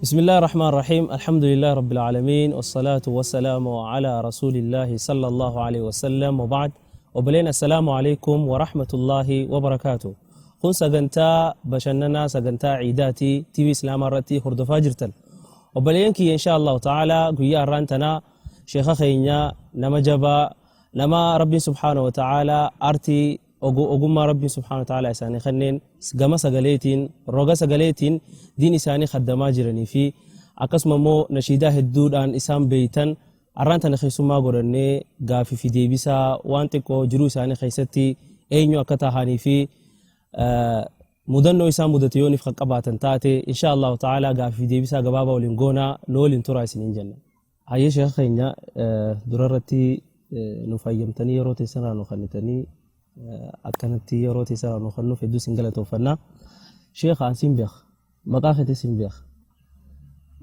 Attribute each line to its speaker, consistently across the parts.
Speaker 1: بسم الله الرحمن الرحيم الحمد لله رب العالمين والصلاة والسلام على رسول الله صلى الله عليه وسلم وبعد وبلينا السلام عليكم ورحمة الله وبركاته خون سجنتا بشننا سجنتا عيداتي تي في إسلام الرتي خرد فاجرتن وبلينكي إن شاء الله تعالى قويا رانتنا شيخ خينيا نما جبا نما ربي سبحانه وتعالى أرتي أقوم ربي سبحانه وتعالى إساني خنين قما سقليتين رغا سقليتين دين إساني خدما جرني في أقسم مو نشيده الدود عن إسان بيتن أرانتا نخيسو ما قرني غافي في ديبسا وانتكو جرو إساني خيستي أينيو أكتاهاني في مدنو إسان مدتيوني في قباتن تاتي إن شاء الله تعالى غافي في ديبسا قبابا ولنقونا نولين ترى سنين جنة هاي شيخ خينيا درارتي نفايمتني روتي سنة نخنتني أكنتي روتي سنة نخنو في دو سنجلة توفنا شيخ عن سنبيخ مقاخة سنبيخ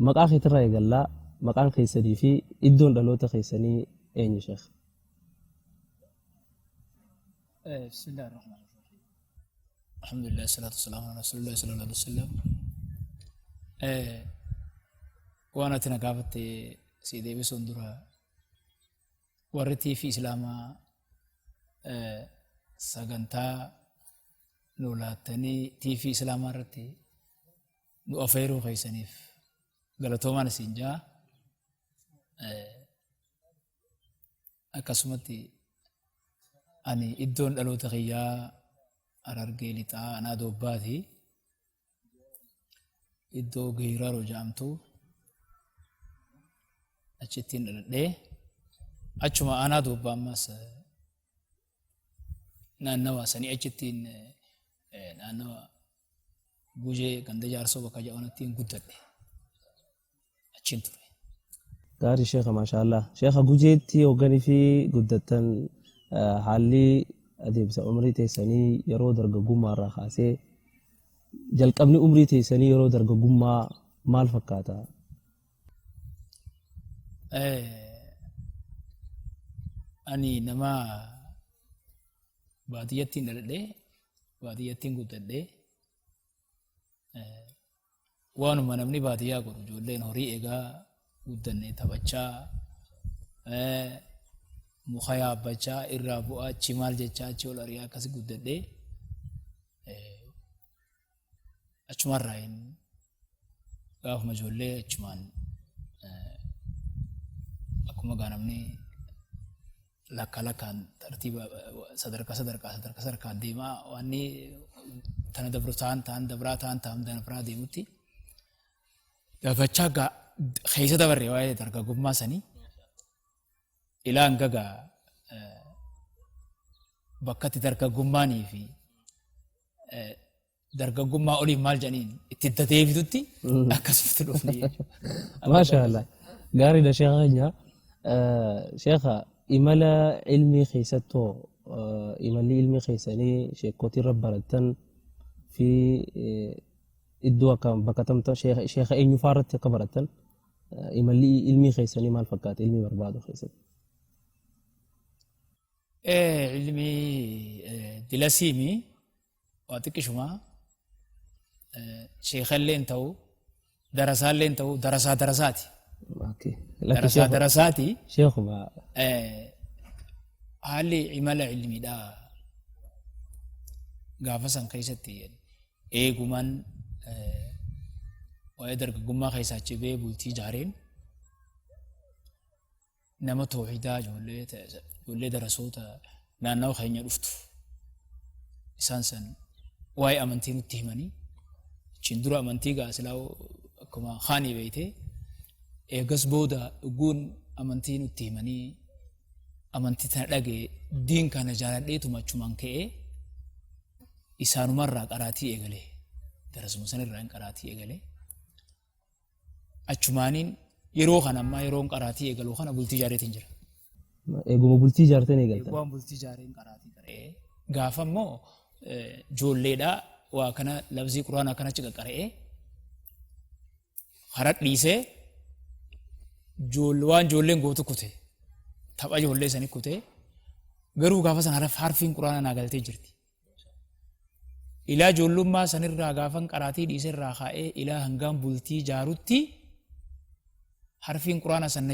Speaker 1: مقاخة الرأي قال لا مقام خيسني في إدون دلوتا خيسني أين يا شيخ
Speaker 2: بسم الله الرحمن الرحيم الحمد لله والصلاة والسلام على رسول الله صلى الله عليه وسلم وانا تنقافت سيدي بسندرها ورتي في إسلاما ساقنتا نولاتني تي في إسلاما رتي نؤفيرو خيسنيف قالتو ما نسينجا akkasumatti ani iddoon dhaloota kiyyaa Harargee lixaa anaa Doobbaati iddoo Geeraaroo jedhamtu achittiin dhaladhee achuma anaa Doobbaa ammas naannawa sanii achittiin naannawa Gujee ganda Jaarsoo bakka jedhamanittiin guddadhe achiin ture.
Speaker 1: داري شيخ ما شاء الله شيخ جوجيتي وغني في قدتن حالي اديب عمري تيسني يرو درغ غوما راخاسي جل قبل عمري تيسني يرو درغ غوما مال فكاتا
Speaker 2: اني نما باديتي نلدي باديتي غددي وانو منمني باديا غو جولين هوري ايغا guddannee taphachaa muka yaabbachaa irraa bu'aa achi maal jechaa achi ol ari'aa akkasi guddadhee achumarraa gaafuma ijoollee achumaan akkuma gaanamni lakkaan tartiiba sadarkaan deemaa waanni tana dabru ta'an dabraa danabraa deemutti gaafachaa خيسة دبر رواية درجة قمة سني إلى أن جا بكت درجة قماني في درجة قمة أولي مال جنين اتدتي في دوتي أكسفت الأفنية
Speaker 1: ما شاء الله قاري ده شيخنا شيخا إملا علمي خيسته إملي علمي خيسني شيكوتي ربرتن في الدوا كم بكتمت شيخ أي نفارت كبرتن إملي علمي خيسني مال فكات علمي بربادو خيسن
Speaker 2: علمي دلاسيمي واتك شما شيخ اللين تو درسات لين تو درساتي
Speaker 1: اوكي
Speaker 2: درساتي
Speaker 1: شيخ ما
Speaker 2: هالي عمل علمي دا غافسن خيستي ايغمان ويدرك قمة خيسات شبه بولتي جارين نما توحيدا جولي درسوتا نانو خينيا رفتو إسانسان واي أمنتين التهماني چندرو أمنتي غاسلاو كما خاني بيته إيغس بودا اقون أمنتين التهماني أمنتي تنرغي دين كان جارديتو ما چمان كئe إسانو مرة قراتي إيغلي درس مسان الران قراتي إيغلي أچمانين yeroo kana amma yeroon qaraatii eegaluu kana bultii jaareetiin jira.
Speaker 1: Eeguma bultii jaarteen eegalta.
Speaker 2: Eeguma bultii jaareen qaraatii qaree gaafa immoo joolleedhaa waa kana labsii quraanaa kana ciqa qaree hara dhiisee waan joolleen gootu kute tapha joollee sanii kute garuu gaafa sana harfiin quraanaa naa galtee jirti. ilaa ijoollummaa sanirraa gaafan qaraatii dhiiserraa kaa'ee ilaa hangaan bultii jaarutti harfiin quraana san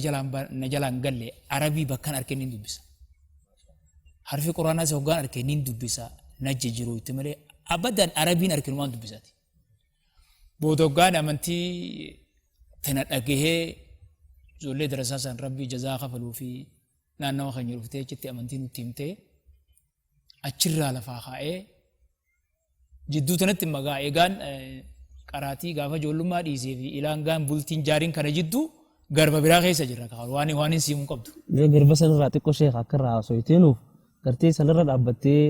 Speaker 2: na jalaan galle arabii bakkan arke nin dubbisa. Harfi quraanaa isa hoggaan arke nin dubbisa na jijjiiruu itti malee abadan arabiin arke numaan dubbisaati. Booda hoggaan amantii tana dhagahee ijoollee darasaa san rabbii jazaa kafaluu fi naannawa keenya dhuftee achitti amantii nutti himtee achirraa lafaa kaa'ee jidduu tanatti magaa eegaan qaraatii gaafa ijoollummaa dhiisee fi ilaan gaan bultiin jaariin kana jidduu garba biraa keessa jirra waan hin siimuu qabdu.
Speaker 1: Garba sanirraa xiqqoo sheekh akka irraa haasofiteenuuf gartee sanirra dhaabbattee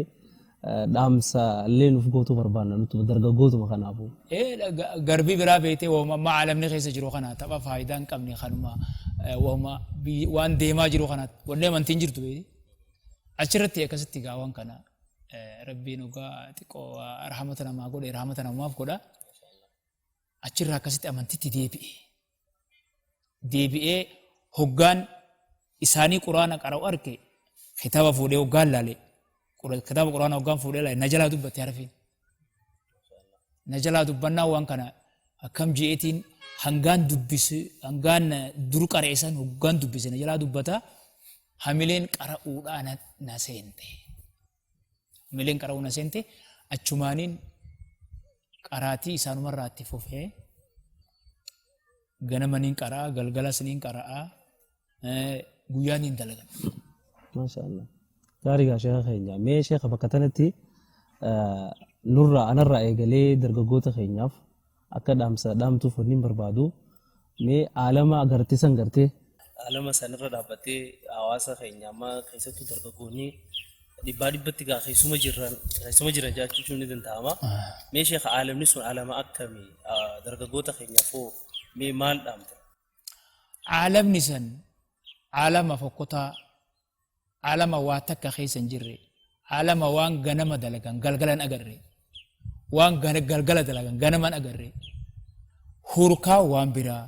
Speaker 1: dhaamsa illee nuuf gootuu barbaanna nuti dargaggootuma kanaafu.
Speaker 2: Garbi biraa beetee waamamma caalamni keessa jiru kana tapha faayidaa hin qabne kanuma waan deemaa jiru kana wallee amantiin jirtu beeti. Achirratti akkasitti gaawwan kana rabbiin ogaa xiqqoo rahmata namaa godhe rahmata namaaf godha. Achirraa akkasitti amantitti deebi'ee hoggaan isaanii quraana qara'u arge kitaaba fuudhee hoggaan laale kitaaba quraana hoggaan fuudhee laale na jalaa dubbate harfiin. Na jalaa dubbannaa waan kana akkam je'eetiin hangaan dubbise hangaan dur qareessan hoggaan dubbise na jalaa dubbata hamileen qara'uudhaa na seente. Hamileen qara'uu na seente achumaaniin qaraatii isaanumarraa itti fufee ganama niin qara'a galgalas niin qara'a guyyaa niin dalagan.
Speaker 1: Maashaallah. Gaarii gaa sheekha keenya. Mee sheekha bakka tanatti anarraa eegalee dargaggoota keenyaaf akka dhaamtuuf waliin barbaadu. Mee aalama agartee san gartee. Aalama sanirra dhaabbattee hawaasa keenya amma keessattuu dargaggoonni dhibbatti gaa keessuma jiran jaachuun ni danda'ama. Mee sheekha aalamni sun aalama akkamii dargaggoota keenyaafoo mee maal dhaamta?
Speaker 2: Aalamni san aalama fokkotaa aalama waa takka keessa hin jirre aalama waan ganama dalagan galgalan agarre waan galgala dalagan ganaman agarre hurkaa waan biraa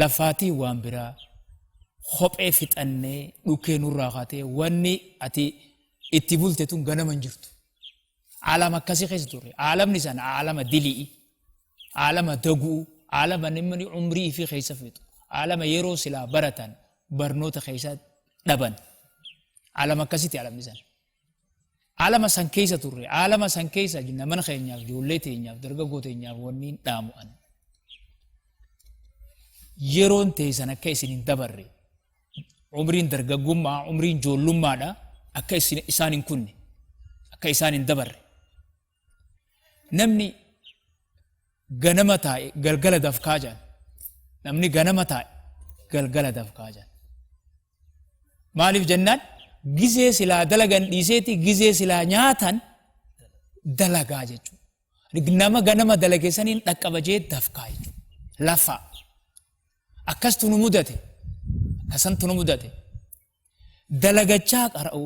Speaker 2: lafaatii waan biraa kophee fixannee dhukkee nurraa kaatee wanni ati itti bulte tun ganaman jirtu. Aalama akkasii keessa turre aalamni san aalama dilii aalama daguu aalama namni umrii fi keessa fixu aalama yeroo silaa baratan barnoota keessa dhaban aalama akkasitti aalamni san. Aalama san keessa turre aalama san keessa nama keenyaaf ijoollee teenyaaf dargaggoo teenyaaf wanni dhaamu'an. Yeroon teessan akka isin hin dabarre umriin dargaggummaa umriin ijoollummaadha akka isaan hin kunne akka isaan hin dabarre. Namni ganama taa'e galgala dafkaa jaan namni ganama taa'e galgala dafkaa jaan maaliif jennaan gizee silaa dalagan dhiiseeti gizee silaa nyaatan dalagaa jechuudha. Nama ganama dalageessaniin dhaqqaba jee dafkaa jechuudha. Lafa akkastu nu mudate akkasantu nu mudate dalagachaa qara'u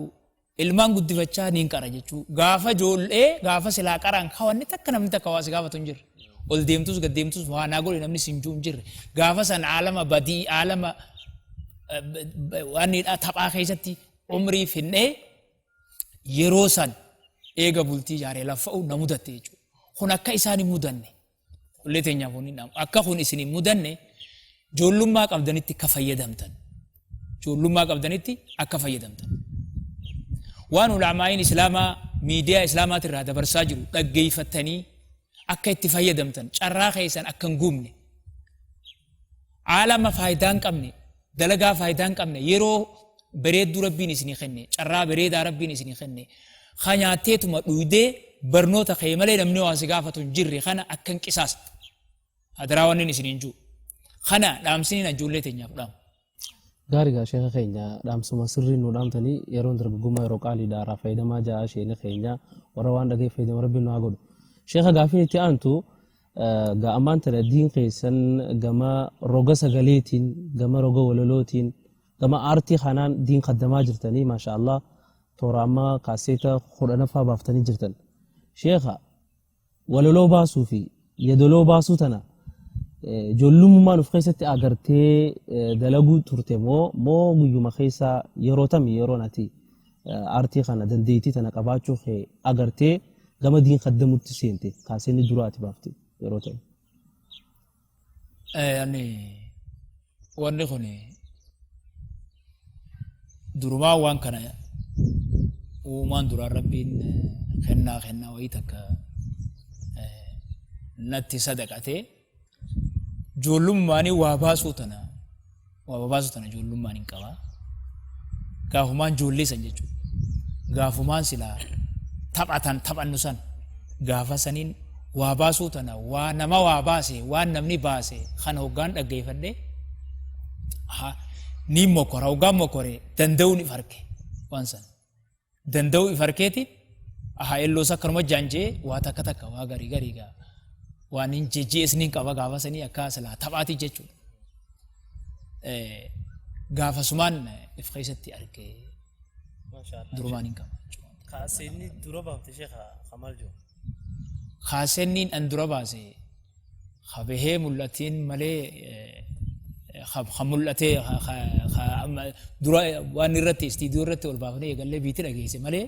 Speaker 2: ilmaan guddifachaa niin qara jechuudha. Gaafa ijoollee gaafa silaa qaraan kawanni takka namni takka waasi gaafatu hin jirre. Ol deemtus gad deemtus waan godhe namni sinjuu hin jirre. Gaafa san aalama badii aalama waan taphaa keessatti umrii finnee yeroo san eega bultii ijaaree lafa'u na mudatte jechuudha. Kun akka isaan hin mudanne ullee teenyaaf akka kun isin hin mudanne ijoollummaa qabdanitti akka fayyadamtan. Ijoollummaa qabdanitti akka fayyadamtan. Waan ulamaa'iin islaamaa miidiyaa islaamaatirraa dabarsaa jiru dhaggeeffattanii akka itti fayyadamtan carraa keessan akka hin gubne aalama faayidaa hin qabne dalagaa faayidaa hin qabne yeroo bareedduu rabbiin isinii kenne carraa bareedaa rabbiin isinii kenne kanyaateetuma dhuydee barnoota kee malee namni waasi gaafatu hin jirre kana akka hin qisaasne hadaraa wannin isiniin jiru kana dhaamsiniin ijoollee teenyaaf dhaamu.
Speaker 1: Gaarii gaa sheekha keenya dhaamsuma sirriin nu dhaamtanii yeroon dargaggummaa yeroo qaaliidhaa fayyadamaa ja'a sheekha keenya warra waan dhagee fayyadamu rabbiin nu haa godhu. Sheekha gaafiin itti aantu ga'amaan tana diin keessan gama roga sagaleetiin gama roga walalootiin gama aartii kanaan diin qaddamaa jirtanii maasha Allah toora amma kaaseeta kudhanaffaa baaftanii jirtan. Sheekha walaloo baasuu fi yadaloo baasuu tana ijoollummaan of keessatti agartee dalaguu turte moo guyyuma keessa yeroo tami yeroon ati aartii kana dandeettii tana qabaachuu agartee gama diin qaddamutti seente kaasee inni duraati baafte yeroo ta'e.
Speaker 2: Ani wanni kun durumaa waan kana uumaan duraan rabbiin kennaa wayii takka natti sadaqatee ijoollummaanii waa baasuu tana ijoollummaan hin qabaa. Gaafumaan ijoollee san jechuudha. Gaafumaan silaa taphannu san gaafa saniin waa baasuu tana waa nama waa baase waan namni baase kan hoggaan dhaggeeffadhee ni mokora hoggaan mokore danda'uun if harke waan san danda'uu if harkeeti elloos akkanuma jaanjee waa takka waa garii gaa waan hin jejjeesniin qaba gaafa sanii akka silaa taphaati jechuudha. Gaafa sumaan if keessatti argee durumaan hin qaba.
Speaker 1: Kaaseenni dura baafte sheekha Kamal jiru.
Speaker 2: Kaaseenni an dura baase habehee mul'atiin malee mul'atee dura waan irratti istiidiyoo irratti ol baafnee eegallee biitti dhageesse malee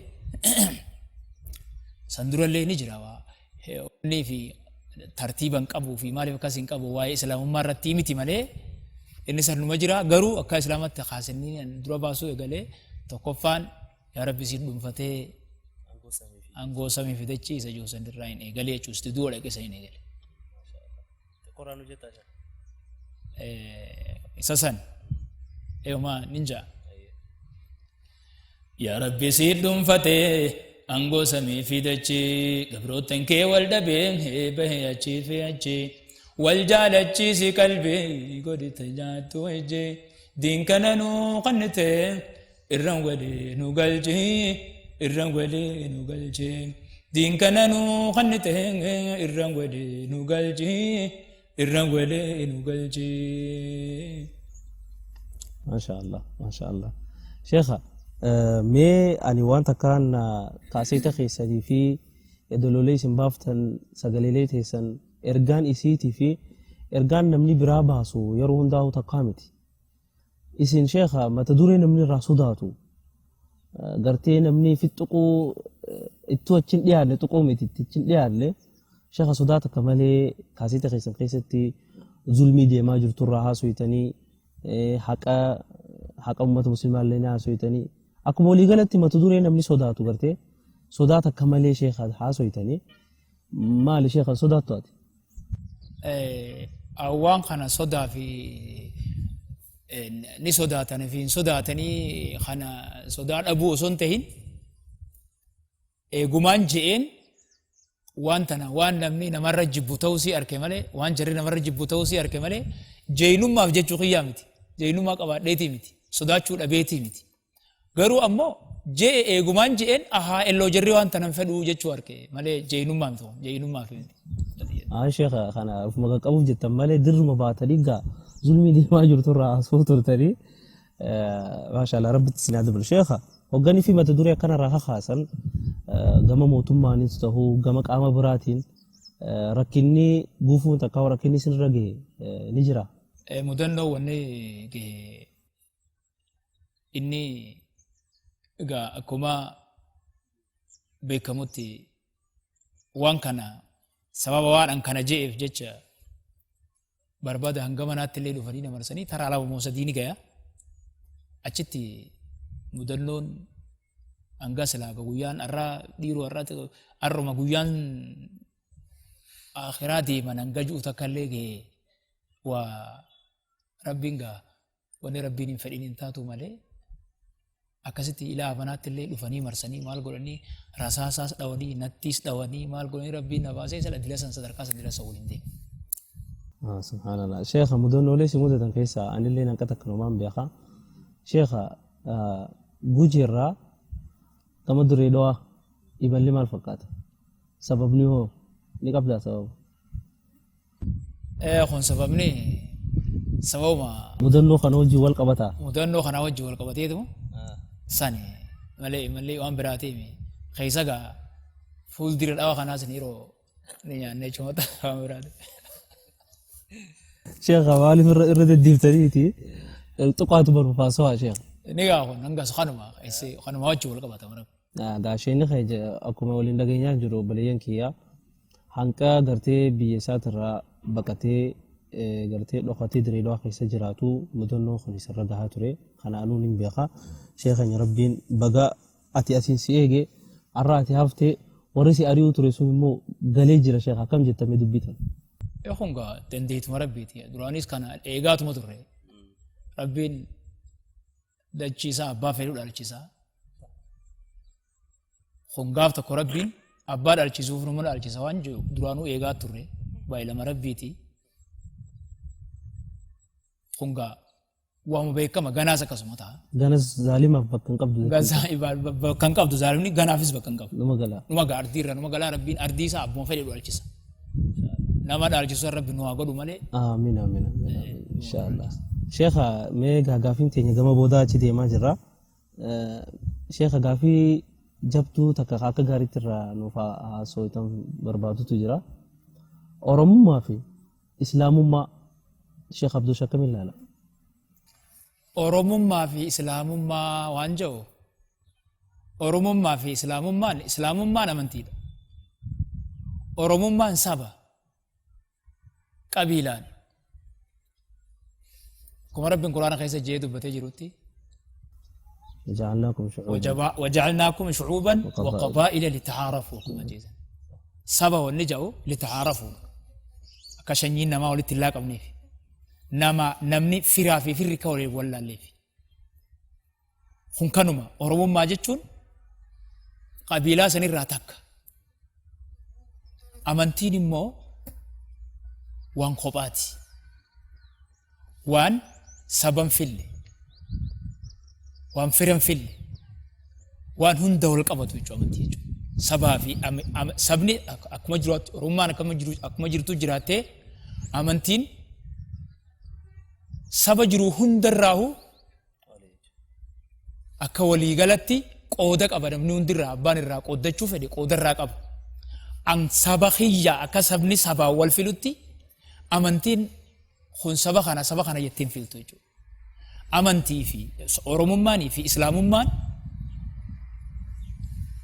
Speaker 2: san durallee ni jira waan fi tartiiban qabuu fi maaliif akkas hin qabu waa'ee islaamummaa irratti miti malee inni sanuma jira garuu akka islaamatti kaaseenni dura baasuu eegalee tokkoffaan yaa rabbi siin dhuunfatee angoo samii fidachi isa joosan irraa hin eegalee jechuun istiidiyoo dhaqeessa hin eegale.
Speaker 1: Qoraanuu jettaa jira.
Speaker 2: Isa san eegumaa ninja. Yaa rabbi siin dhuunfatee angoo samii fidachi gabrootan kee wal dhabee bahee achii fi achii wal jaalachiisi qalbii godhite nyaattu wajjee diin kana nuu qannitee irraan walee nu galchee irraan walee nu galchee diin kana nuu qannitee irraan walee nu galchee irraan walee nu galchee.
Speaker 1: Masha Allah. Sheekha mee ani waan takkaan kaaseeta keessanii fi edololee isin baaftan sagaleelee teessan ergaan isiitii fi ergaan namni biraa baasu yeroo hundaa'u takkaa miti. Isin sheekha mata duree namni irraa sodaatu gartee namni fixuquu ittuu achin dhiyaanne tuquu miti achin dhiyaanne sheekha sodaata akka malee kaaseeta keessan keessatti zulmii deemaa jirtu irraa haasofitanii haqa uummata musliimaa illee haasofitanii akkuma walii galatti mata duree namni sodaatu gartee sodaata akka malee sheekha haasofitanii maali sheekha sodaattu ati?
Speaker 2: Waan kana sodaa fi ni sodaatan fi hin sodaatanii kana sodaa dhabuu osoo hin ta'in eegumaan je'een waan tana waan namni namarra jibbu ta'uu si arke malee waan jarri namarra jibbu ta'uu si arke malee jeenummaaf jechuu kiyyaa miti jeenummaa qabaadheetii miti sodaachuu dhabeetii miti garuu ammoo jee eegumaan je'een elloo jarri waan tanan fedhuu jechuu arke malee jeenummaa miti jeenummaaf miti.
Speaker 1: Sheekha kana ufuma qaqqabuuf jettan malee dirruma baatanii gaa zulmii deemaa jirtu irraa haasofuu turtanii maashaallah rabbitti isin adabalu. Sheekha hogganii fi mata duree akkanarraa kakaasan gama mootummaanis ta'uu gama qaama biraatiin rakkinni guufuun takkaa rakkinni isinirra gahe ni jira.
Speaker 2: Mudannoo wanni gahe inni egaa akkuma beekamutti waan kana sababa waan an kana je'eef jecha barbaada hanga manaatti illee dhufanii na marsanii taraa lama moo sadii ni gaya achitti mudannoon hanga silaaga guyyaan arraa dhiiruu arruma guyyaan akhiraa deeman hanga ju'u takka illee gahe waa rabbiin gaa wanni rabbiin hin fedhin hin taatu malee akkasitti ilaa manaatti illee dhufanii marsanii maal godhanii rasaasaas dhawanii nattiis dhawanii maal godhanii rabbiin na baasee isa dilasan sadarkaa sadilasa waliin deemu.
Speaker 1: Subhanallah. Sheekha mudannoolee si mudatan keessaa anillee nan qatakkanumaan beekaa. Sheekha gujiirraa gama duree dhawaa iballi maal fakkaata? Sababni hoo ni qabdaa sababa?
Speaker 2: Kun sababni sababuma
Speaker 1: mudannoo kana wajjin wal qabataa?
Speaker 2: Mudannoo kana wajjin wal qabateetu sani malee waan biraatee keessa gaa fuuldura dhawaa kanaas ni yeroo ni nyaannee chumata waan biraate.
Speaker 1: Sheekha maaliif irra deddeebitaniiti tuqaatu barbaasoo haa sheekha?
Speaker 2: Ni gaa kun hanga kanuma wajjin wal qabata mara.
Speaker 1: gaasheenni akkuma waliin dhageenyaa jiru obboleeyyan kiyya hanqa gartee biyya isaatirraa baqatee gartee dhokatee Dirreedawaa keessa jiraatu mudannoo kun isarra gahaa ture kanaanuu ni beeka sheekhan rabbiin baga ati asiin si eege arra ati haftee warri si ari'uu ture sun immoo galee jira sheekha akkam jettame dubbitan.
Speaker 2: Eekunga dandeetuma rabbiiti duraanis kana eegaatuma turre rabbiin dachiisaa abbaa fedhuu dhalchisaa hungaaf tokko rabbiin abbaa dhalchisuuf nama dhalchisa waan jiru duraanuu eegaa turre baay'ilama rabbiiti hungaa waama beekama ganaas akkasuma ta'a.
Speaker 1: Ganas zaalimaaf bakka hin qabdu.
Speaker 2: Bakka hin qabdu zaalimni ganaafis bakka hin qabdu.
Speaker 1: Numa gala.
Speaker 2: Numa gaa ardiirra numa galaa rabbiin ardii isaa abbuma fedhe dhalchisa. Nama dhalchisu rabbi nu haa godhu malee.
Speaker 1: Amiin amiin inshaallah. Sheekha mee gaaffiin teenya gama boodaa achi deemaa jirra. Sheekha gaaffii jabtuu takka akka gaariitti irraa nuuf haasoftan barbaadutu jira. Oromummaa fi Islaamummaa Sheekh Abduu Shakam ilaala.
Speaker 2: Oromummaa fi Islaamummaa waan jedhu Oromummaa fi Islaamummaan amantiidha. Oromummaan saba qabiilaan kuma rabbiin quraana keessa jee dubbatee jirutti وجعلناكم شعوبا وقبائل لتعارفوا كما جيزا سبا والنجاو لتعارفوا كشنين نما ولتلاق ابني نما نمني فرافي في الركول ولا ليف خنكنما أورموم ما جتشون قبيلة سنير راتك أمانتين مو وان خباتي وان سبن فيلي وان فرن فيلي وان هند والقبض وجو أمانتي سبا في سبني أكما جرات رومان أكما جرتو جراته أمانتين saba jiru hundarraahu akka walii galatti qooda qaba namni hundirraa abbaan irraa qoodachuu fedhe qoodarraa qaba. An saba xiyyaa akka sabni sabaa wal filutti amantiin kun saba kana jettiin filtu jechuudha. Amantii fi Oromummaanii fi Islaamummaan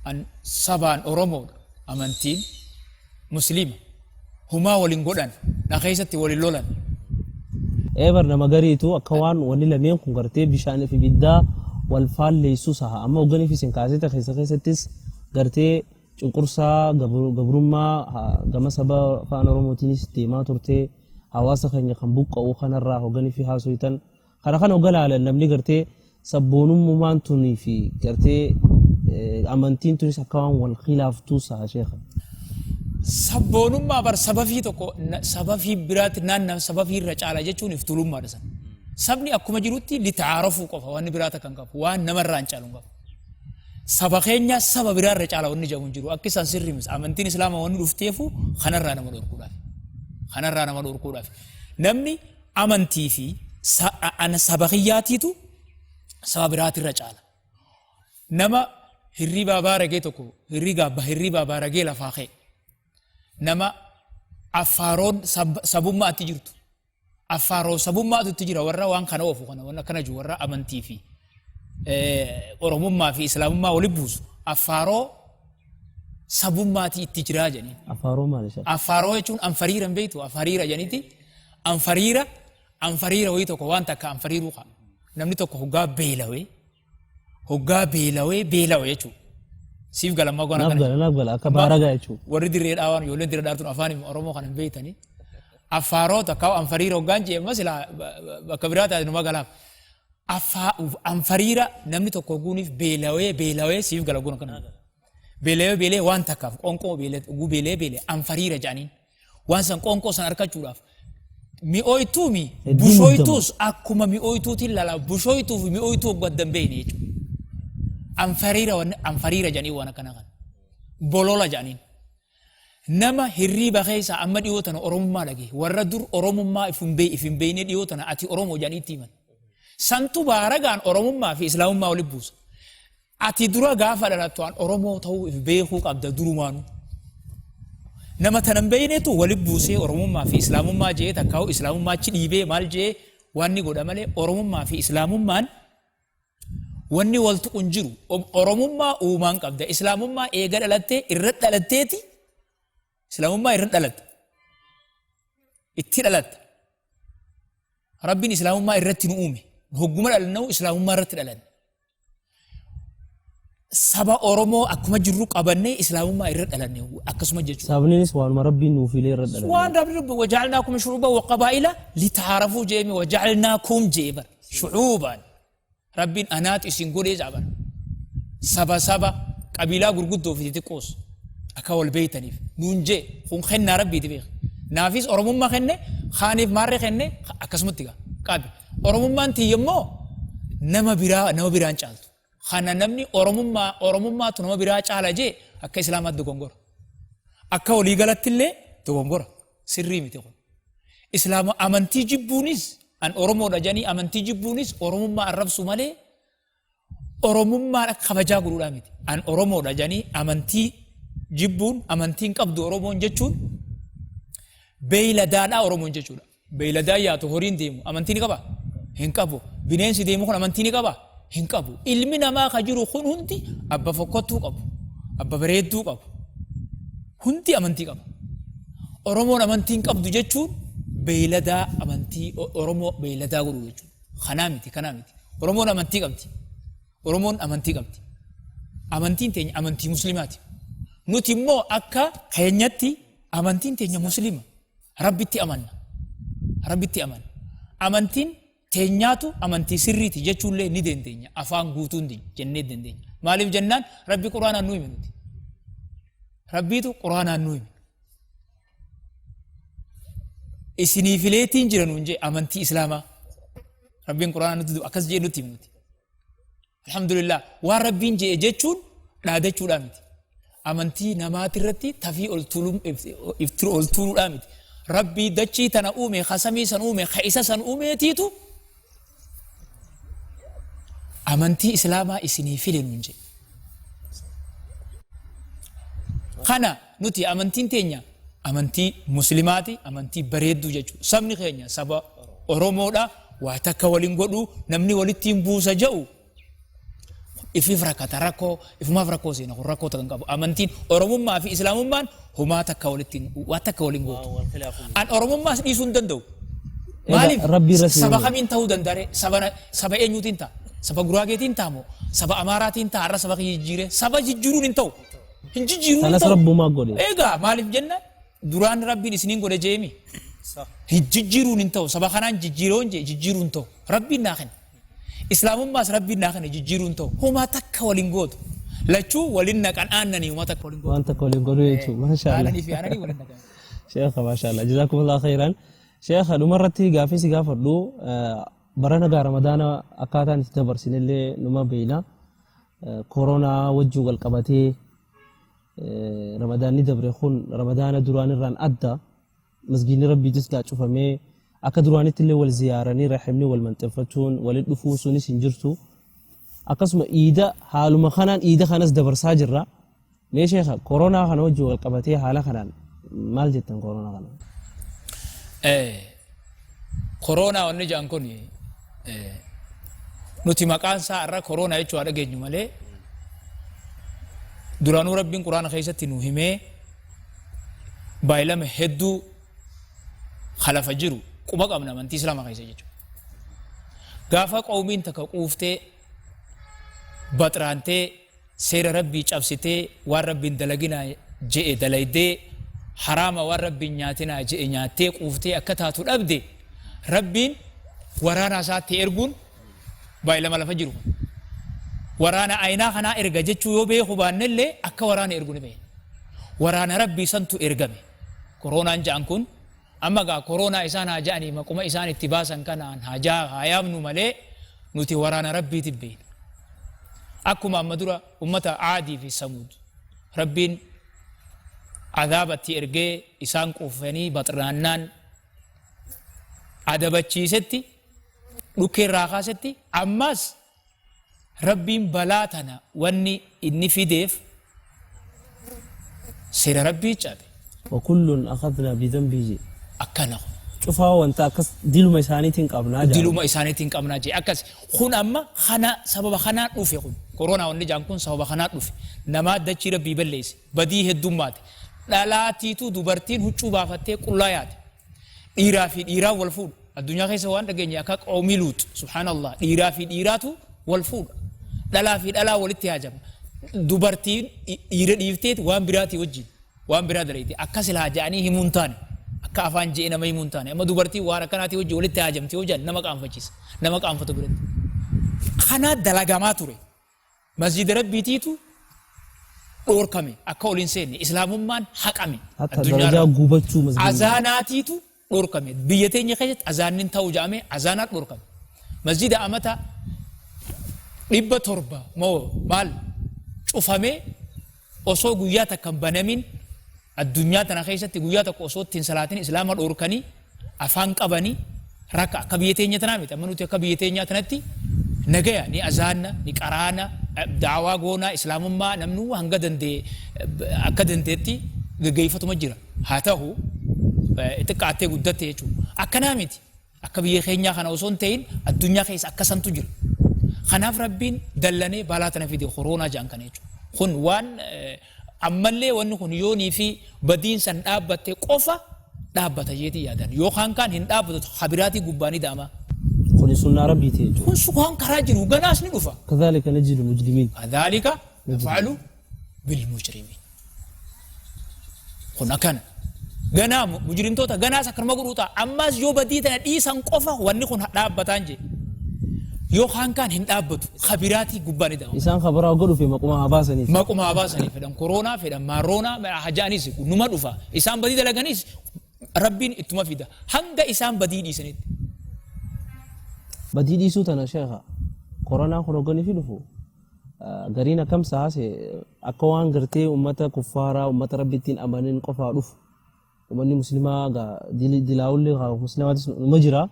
Speaker 2: an sabaan Oromoodha amantiin Musliima humaa waliin godhan na keessatti waliin lolan.
Speaker 1: Eebar nama gariitu akka waan wanni lameen kun gartee bishaanii fi biddaa wal faalleessu saha amma hogganii fi sinkaasita keessattis gartee cunqursaa gabrummaa gama saba afaan Oromootiinis deemaa turtee hawaasa keenya kan buqqa'uu kanarraa hogganii fi haasoyitan kana hoggalaalan namni gartee sabboonummaan tunii fi gartee amantiin tunis akka waan wal khilaaftuu saha sheekha. Sabboonummaa bar sababii tokko sababii biraatti naannoo sababii irra caala jechuun iftulummaa dhasan. Sabni akkuma jirutti litaarafuu qofa waan biraata kan qabu waan namarraa hin caalu qabu. Saba keenya saba biraa irra caala wanni jahu hin jiru akka isaan sirriimis amantiin islaamaa wanni dhufteefu kanarraa nama dhorkuudhaaf. Namni amantii fi saba kiyyaatiitu saba biraati irra caala. Nama hirribaa baaragee tokko hirribaa baaragee lafaa ka'e. Nama affaaroon sabummaatti jirtu affaaroo sabummaatti jira warra waan kana oofu kana waan akkana jiru warra amantii fi Oromummaa fi Islaamummaa waliin buusu affaaroo sabummaatti itti jira jedhanii. Affaaroo maali isa?
Speaker 2: Affaaroo jechuun anfariira hin beektu anfariira jedhaniiti anfariira wayii tokko waan takka anfariiruu qaba namni tokko hoggaa beelawee jechuudha. Siif galammaa goona kana.
Speaker 1: Naaf gala akka baaragaa jechuudha.
Speaker 2: Warri dirree dhaawaan ijoolleen dirree dhaartuun afaan Oromoo kan hin beekani. Affaaroota akka anfariira hoggaan jeema sila bakka biraa taate numa galaaf. Anfariira namni tokko guuniif beelawee siif gala goona kana. Beelawee waan takkaaf qonqoo beelee anfariira jedhaniin. Waan san qonqoo san argachuudhaaf. Mi'ooytuu bushooytuus akkuma mi'ooytuutiin lala bushooytuu fi mi'ooytuu hoggaddan beekne jechuudha. Anfariira jedhanii waan akkana kan bolola jedhaniin nama hirriba keessa amma dhiyoo tana Oromummaa dhage warra dur Oromummaa if hin beekne dhiyoo tana ati Oromoo jedhanii itti himan santu baaragaan Oromummaa fi Islaamummaa waliin buusa ati dura gaafa dhalattu an Oromoo ta'uu if beekuu qabda durumaanu nama tanan beeknetu waliin buusee Oromummaa fi Islaamummaa jee takkaa'u Islaamummaa achi dhiibee maal jee waan ni godha malee Oromummaa fi Islaamummaan wanni waltu unjiru oromummaa uumaan qabda islaamummaa eega dhalattee irra dhalatteeti islaamummaa irra dhalatte itti dhalatte rabbiin islaamummaa irratti nu uume hogguma dhalannuu islaamummaa irratti dhalanne saba oromoo akkuma jirru qabannee islaamummaa irra dhalanne akkasuma jechuudha
Speaker 1: sabniinis waanuma rabbiin nuuf ilee irra dhalanne
Speaker 2: waan rabbi waja'alnaakum shu'uuban wa qabaa'ila litaarafuu jeemi waja'alnaakum jeebar shu'uuban rabbiin anaat isin godhee jaaban saba qabiilaa gurguddoo fi xixiqqoos akka wal beeytaniif nuun jee kun kennaa rabbiiti beek naafis oromummaa kenne khaaniif maarree kenne akkasumatti qabi oromummaan tiyyammoo nama biraan caaltu kana namni oromummaatu nama biraa caala jee akka islaamaatti dogongora akka walii galattillee dogongora sirrii miti kun islaama amantii jibbuunis an oromoodha janii amantii jibbuunis oromummaa arrabsu malee oromummaa kabajaa godhuudhaa miti an oromoodha janii amantii jibbuun amantiin qabdu oromoon jechuun beeyladaadhaa oromoon jechuudha beeyladaa yaatu horiin deemu amantii ni qaba hin qabu bineensi deemu kun amantii ni qaba hin qabu ilmi namaa ka jiru kun hundi abba fokkottuu qabu abba bareedduu qabu hundi amantii qaba oromoon amantiin qabdu jechuun beeyladaa amantii oromoo beeyladaa godhu jechuudha kanaa miti oromoon amantii qabdi amantiin teenya amantii muslimaati nuti immoo akka keenyatti amantiin teenya muslima rabbitti amanna amantiin teenyaatu amantii sirriiti jechuullee ni dandeenya afaan guutuun jennee dandeenya maaliif jennaan rabbi quraanaan nu hime nuti rabbiitu quraanaan nu hime isinii fileetiin jira nuun jee amantii islaamaa rabbiin quraanaan nuti akkas jee nuti himuti alhamdulillah waan rabbiin jee jechuun dhaadachuudhaa miti amantii namaati irratti tafii ol tuuluudhaa miti rabbii dachii tana uume khasamii san uume khaisa san uumeetiitu amantii islaamaa isinii file nuun jee kana nuti amantiin teenya amantii muslimaati amantii bareedduu jechuudha sabni keenya saba oromoodha waa takka waliin godhu namni walittiin buusa jedhu ifiif rakkata ifumaaf rakkoo seena kun rakkoo takkan qabu amantiin oromummaa fi islaamummaan humaa takka waliin gootu an oromummaas dhiisuu hin danda'u maaliif saba kamiin ta'uu danda'e saba eenyuutiin ta'a saba guraageetiin ta'amoo saba amaaraatiin ta'a har'a saba jijjiiree saba jijjiiruun hin ta'u hin jijjiiruun hin ta'u
Speaker 1: sanas rabbumaa godhe
Speaker 2: eegaa maaliif jenna duraan rabbiin isiniin godhe jeemi hin jijjiiruun hin ta'u saba kanaan jijjiiruun ta'u rabbiin naa kenna islaamummaas rabbiin naa kenna jijjiiruun ta'u humaa takka waliin gootu lachuu waliin naqan aannanii humaa takka waliin gootu
Speaker 1: waan takka waliin godhu jechuudha maashaallah
Speaker 2: aananii fi aananii waliin naqan
Speaker 1: sheekha maashaallah jazaakumullahu khairan sheekha dhumarratti gaafii gaafadhu barana gaa ramadaana akkaataan itti dabarsinillee numa beeyna koronaa wajjin wal qabatee ramadaanni dabre kun ramadaana duraan irraan adda masgiidni rabbiitis gaa cufamee akka duraanitti illee wal ziyaaranii rahimni wal manxeeffachuun walitti dhufuu sunis hin jirtu akkasuma iida haaluma kanaan iida kanas dabarsaa jirra mee sheekha koronaa kana wajjin wal qabatee haala kanaan maal jettan koronaa kana
Speaker 2: koronaa wanni jedhan kun nuti maqaan isaa irra koronaa jechuu haa dhageenyu malee duraanuu rabbiin quraana keessatti nu himee baay'ilama hedduu khalafa jiru quba qabna amantii islaamaa keessa jechuudha gaafa qawmiin takka quuftee baxraantee seera rabbii cabsitee waan rabbiin dalaginaa je'e dalaydee haraama waan rabbiin nyaatinaa je'e nyaattee quuftee akka taatu dhabde rabbiin waraana isaatti erguun baay'ilama lafa jiru waraana aynaa kanaa erga jechuu yoo beeku baannellee akka waraana ergu ni beekna waraana rabbii santu ergame koronaan ja'an kun amma gaa koronaa isaan haa ja'anii maquma isaan itti baasan kanaan haa yaamnu malee nuti waraana rabbiiti beekna akkuma amma dura ummata aadii fi samuud rabbiin adaabatti ergee isaan quufanii baxraannaan adabachiisetti dhukkeerraa kaasetti ammas rabbiin balaa tana wanni inni fideef seera rabbii cabe
Speaker 1: وكل أخذنا بذنبه
Speaker 2: akkana
Speaker 1: شوفها وانت أكس ديلو مساني تنقبنا
Speaker 2: diluma isaaniitiin qabnaa jee akkas kun amma kana sababa kanaan dhufe kun koronaa wanni jaan kun sababa kanaan dhufe namaa dachii rabbii balleesse badii heddummaate dhalaatiitu dubartiin huccuu baafattee qullaa yaate dhiiraa fi dhiiraa wal fuudha addunyaa keessa waan dhageenye akka qoomii luut subhaanallah dhiiraa fi dhiiraatu wal fuudha dhalaa fi dhalaa walitti haajama dubartiin dhiira dhiifteet waan biraatii wajjin waan biraa dalayti akkas ilaa ja'anii himuun taane akka afaan je'e nama himuun taane amma dubartii waan akkanaatii wajjin walitti haajamtee hojjan nama qaanfachiisa nama qaanfatu biratti kana dalagamaa ture masjida rabbiitiitu dhoorkame akka oliin seenne islaamummaan haqame
Speaker 1: حتى درجة قوبتشو مسجد
Speaker 2: azaanaatiitu dhoorkame biyya teenya keessatti azaannin ta'uu jaame azaanaat dhoorkame masjida amata 700 moo maal cufame osoo guyyaa takka hin banamin addunyaa tana keessatti guyyaa tokko osoo ittiin salaatiin islaama dhoorkanii afaan qabanii rakka akka biyya teenya tanaa miti amma nuti akka biyya teenyaa tanatti nagaya ni azaana ni qaraana daawaa goonaa islaamummaa namnu hanga dandee akka dandeetti gaggeeffatuma jira haa ta'u xiqqaattee guddatte jechuudha akkanaa miti akka biyya keenyaa kana osoo hin ta'in addunyaa keessa akkasantu jira kanaaf rabbiin dallanee balaa tana fide koronaa jaan kana jechuudha kun waan ammallee wanni kun yoonii fi badiin san dhaabbatte qofa dhaabbata jeetii yaadan yookaan kaan hin dhaabbatu habiraatii gubbaanii daama
Speaker 1: كوني سنة ربي تيجو
Speaker 2: kun sukaan karaa jiru ganaas ni dhufa
Speaker 1: كذلك نجد المجرمين
Speaker 2: كذلك نفعل بالمجرمين kun akkana ganaa mujrimtoota ganaas akkuma godhuuta ammas yoo badii tana dhiisan qofa wanni kun dhaabbataan je yookaan kaan hin dhaabbatu habiraatii gubbaanii daama
Speaker 1: إنسان خبره قولوا في مقومة عباسني
Speaker 2: maquma habaasanii fedhan koronaa fedhan maaroonaa hajaanis numa dhufa isaan badii dalaganis rabbiin ittuma fida hanga isaan badii dhiisanitti
Speaker 1: بدي سوتنا شيخا كورونا خلقني في دفو غرينا كم ساعة أكوان غرتي أمتا كفارة أمتا ربيتين أمانين قفا دف أماني مسلمة دلاولي مسلمات مجرى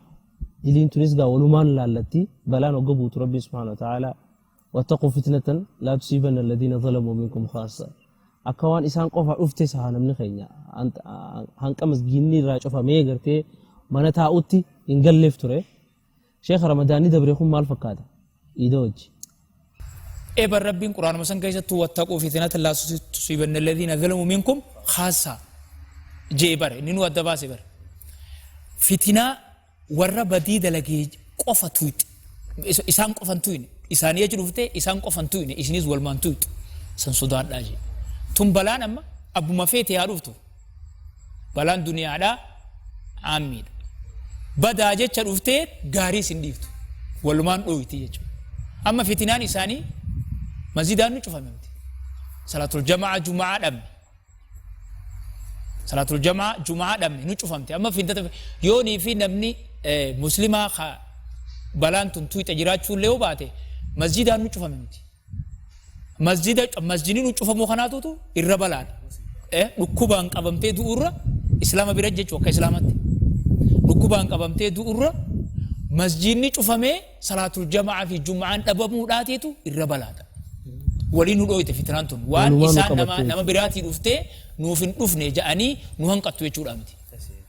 Speaker 1: دلين تونس ونمان لالتي بلان وقبوت ربي سبحانه وتعالى واتقوا فتنة لا تصيبن الذين ظلموا منكم خاصة أكوان إسان قفا أفتي سهانا من خينيا هنكمس جيني راجوفا مي غرتي مانتا أوتي إنجلف تري شيخ رمضاني دبريكم مال فكادا إيدوج
Speaker 2: إبر ربين قرآن مثلا كيسة تواتقوا فتنة لا تصيبن الذين ظلموا منكم خاصة جيبر نينو الدباس بر فتنة ورا بديد لقي قفة تويت إسان قفن توين إسان يجرفته إسان قفن توين إسنيز والمان تويت سن صدار داجي ثم بلان أما أبو ما فيت يعرفتو بلان دنيا على عامين بدا جيتشا رفتي غاري سنديفتو والمان دويتي جيتشو اما فتنان اساني مزيدان نشوفها ممتي صلاة الجماعة جمعة دم صلاة الجماعة جمعة دم نشوفها ممتي اما في يوني في نمني مسلمة بلان تنتوي تجرات شو ليو باتي مسجدان نشوفها ممتي مسجدين نشوفها مخاناتو تو الربلان ركوبان قبمتي دورة اسلام برجج وكا اسلامتي ركوبان قبمتي دورة مسجدني cufamee salaatul jamaa fi jum'aan dhabamuudhaatiitu irra balaadha waliin nu dhooyte fitnaan tun waan isaan nama biraatii dhuftee nuuf hin dhufne ja'anii nu hanqattu jechuudha miti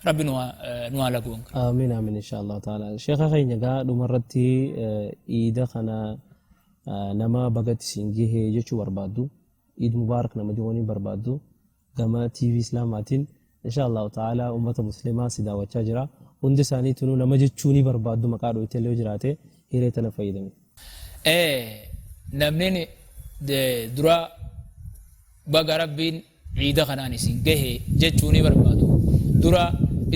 Speaker 2: rabbi nu haa laguun
Speaker 1: آمين آمين إن شاء الله تعالى شيخ خيني قا دمرتي إيدا خنا نما بقت سنجيه جشو بربادو إيد مبارك نما ديوني بربادو كما تي في إسلاماتين إن شاء الله تعالى أمة مسلمة سيدا وشاجرة hundi isaaniitu nama jechuuni barbaaddu maqaa dhooyteellee jiraate hiree tana fayyadame.
Speaker 2: Namni dura baga rabbiin ciida kanaan isin gahe jechuuni barbaadu. Dura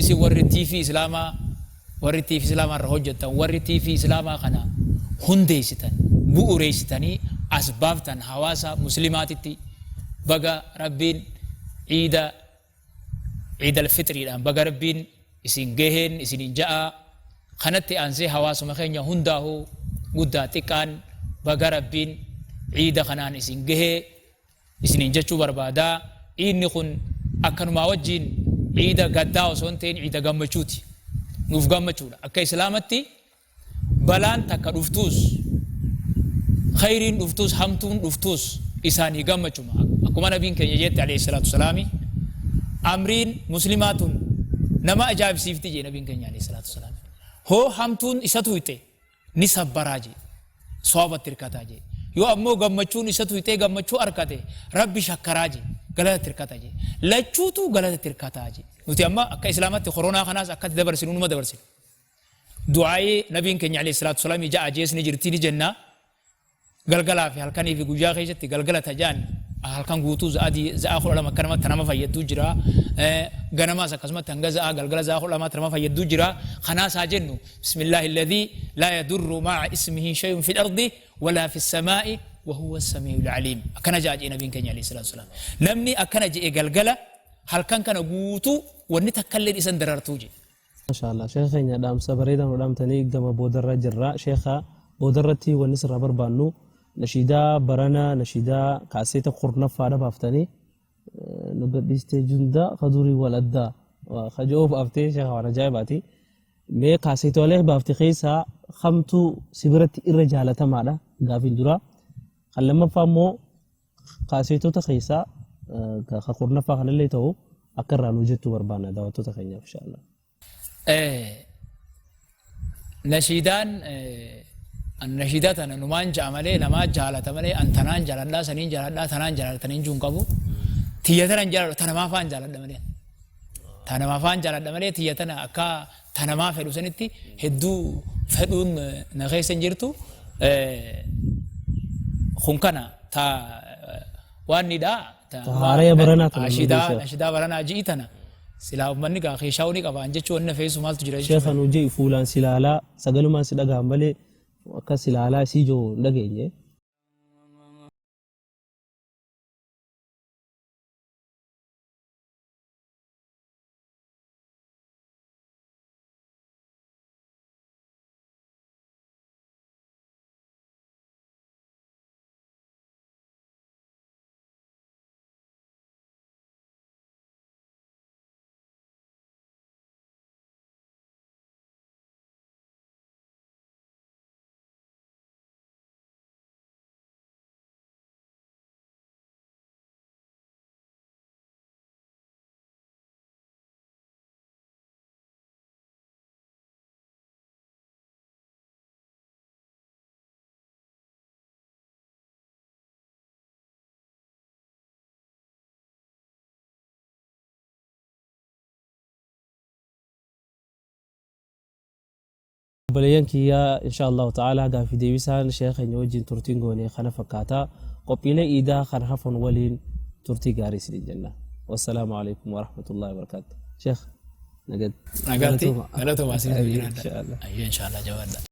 Speaker 2: isin warri tiifii islaamaa irra hojjettan warri tiifii islaamaa kana hundeessitan bu'uureessitanii asbaabtan hawaasa muslimaatitti baga rabbiin ciida al-fitriidhaan baga rabbiin isin gaheen isin ja'a kanatti aansee hawaasuma keenya hundaahu guddaa xiqqaan baga rabbiin ciida kanaan isin gahee isinin jechuu barbaadaa inni kun akkanumaa wajjiin ciida gaddaa osoo hin ta'in ciida gammachuuti nuuf gammachuudha akka islaamatti balaan takka dhuftuus khayriin dhuftuus hamtuun dhuftuus isaanii gammachuma akkuma nabiin keenya jette alayhi salaatu wasalaami amriin muslimaatun nama ajaa'ibsiifti jee nabiin keenya alayhi salaatu wasalaam hoo hamtuun isatu hite ni sabbaraa jee soobatti hirkataa jee yoo ammoo gammachuun isatu hite gammachuu arkate rabbi shakkaraa jee galata hirkata jee lachuutu galata hirkataa jee nuti amma akka islaamatti koronaa kanaas akkatti dabarsinu numa dabarsinu du'aa'ee nabiin keenya alayhi salaatu wasalaam ija ajeesni jirtii ni jennaa galgalaa fi halkanii fi guyyaa keessatti galgala tajaan halkan guutuu za'a kudha lama akka namatti nama fayyaduu jira ganamaas akkasumatti hanga za'a galgala za'a kudha lamatti nama fayyaduu jira kanaas haa jennu bismillahi alladhii laa yadurru ma'a ismihi shay'un fil ardi walaa fis samaa'i wa huwa as-sami'ul 'aliim akkana jaaje nabiin keenya alayhi salaatu wasalaam namni akkana jee galgala halkan kana guutuu wanni takkalleen isan darartuu je
Speaker 1: mashallah sheekheenya dhaamsa bareedaa nu dhaamtanii gama boodarra jirra sheekha boodarratti wanni sirraa barbaannu nashiidaa barana nashiidaa kaaseeta qurnaffaadha baaftanii nu gadhiistee junda kadurii wal addaa kajoo baaftee sheekha waan ajaa'ibaati mee kaaseetoolee baafte keessaa kamtu sibiratti irra jaalatamaadha gaafin dura kan lammaffaa immoo kaaseetota keessaa ka qurnaffaa kanallee ta'u akka irraa nu jettuu barbaanna daawwattoota keenyaaf inshaallah
Speaker 2: nashiidaan النشيدات أنا نمان جامله نما جالة تمله أن تنان جالة سنين جالة تنان جالة تنين جون كابو تيجتنا جالة تنما فان جالة دمله تنما فان جالة دمله تيجتنا أكا تنما فلوسنتي هدو فلون نغيس سنجرتو خنكنا تا وانيدا
Speaker 1: هاريا برنا
Speaker 2: نشيدا برنا جيتنا سلا مني كا خيشاوني كا بانجة شو إنه فيسو مال تجري
Speaker 1: شيخ نوجي فلان سلالا سجلو ما سلا جامله akka silaalaa isii joo dhageenye بليانكي إن شاء الله تعالى قا في ديوسان شيخ نوجين ترتينغوني خنا فكاتا قبيلة إيدا خنحفن ولين ترتي قاريس للجنة والسلام عليكم ورحمة الله وبركاته شيخ
Speaker 2: نقدتي ما سيدي
Speaker 1: إن شاء الله
Speaker 2: إن شاء الله جواد